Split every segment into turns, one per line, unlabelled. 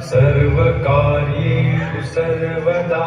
सर्वकार्येषु सर्वदा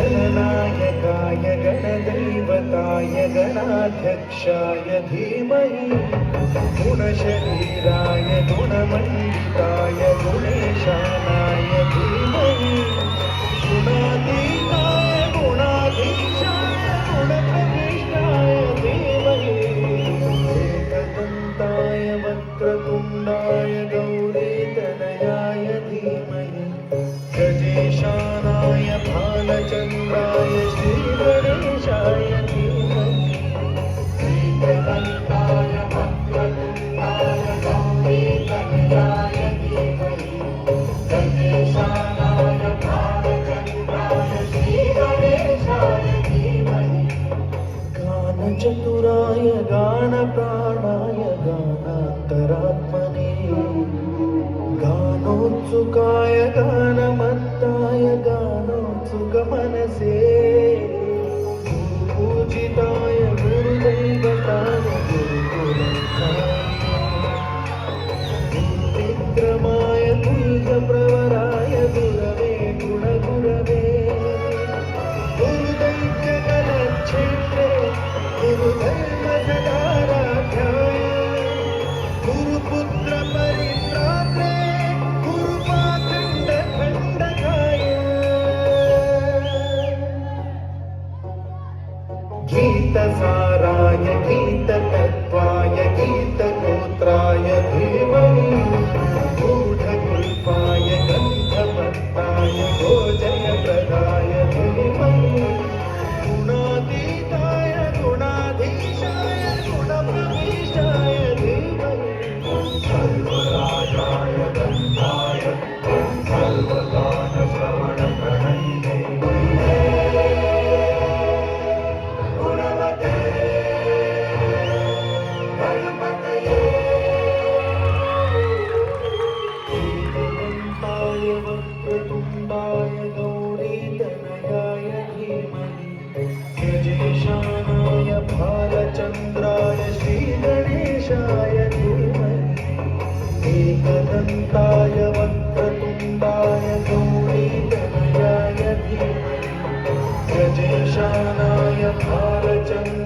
गणनायकाय गणदैवताय गणाध्यक्षाय धीमहि गुणशरीराय गुणमण्डिताय गुणेशानाय धीमहि गुणातीताय गुणाधीशाय गुणप्रविष्टाय धीमहि एकदन्ताय वक्रतुण्डाय गौरीतनयाय धीमहि गजेशानाय भालचन्द्राय श्रीगणेशाय धीमहि एकदन्ताय वक्रतुण्डाय गौरीतनयाय धीमहि गजेशानाय भालचन्द्राय श्रीगणेशाय धीमहि गानचतुराय गानप्राणाय गानान्तरात्मने गानोत्सुकाय गानमत्ताय गानोत्सुकमनसे पूजिताय गुरुदैवताय गुरुकुलस्थाय विक्रमाय तुल्यप्रवराय गुरवे गुणगुरवे गुरुदैत्यकलक्षेत्रे गुरुधर्मसदाराध्याय गुरुपुत्रपरित्रात्रे गीतसाराय गीततत्त्वाय गीतगोत्राय धीमहि गूढकल्पाय गन्धमत्ताय भोजनप्रदाय धीमहि गुणातीताय गुणाधीशाय गुणप्रविष्टाय धीमहि सर्वराजाय गन्धाय सर्वगानश्रवणप्रणयिने वक्रतुण्डाय गौरीतनयाय धीमहि गजेशानाय भालचन्द्राय श्रीगणेशाय धीमहि एकदन्ताय वक्रतुण्डाय गौरीतनयाय धीमहि गजेशानाय भालचन्द्राय